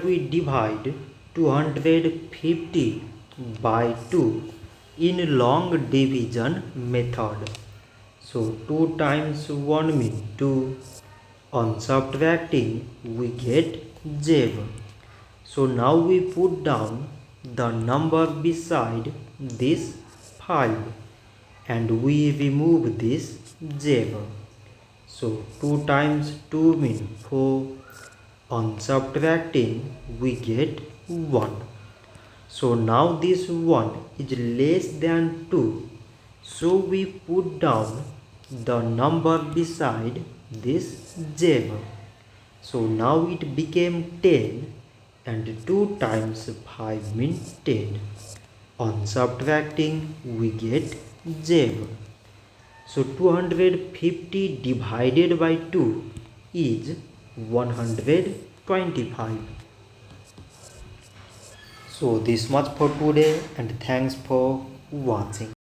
we divide 250 by 2 in long division method. So 2 times 1 means 2. On subtracting we get 0. So now we put down the number beside this 5 and we remove this 0. So 2 times 2 means 4. On subtracting we get 1. So now this 1 is less than 2. So we put down the number beside this 0. So now it became 10 and 2 times 5 means 10. On subtracting we get 0. So 250 divided by 2 is 125. So this much for today and thanks for watching.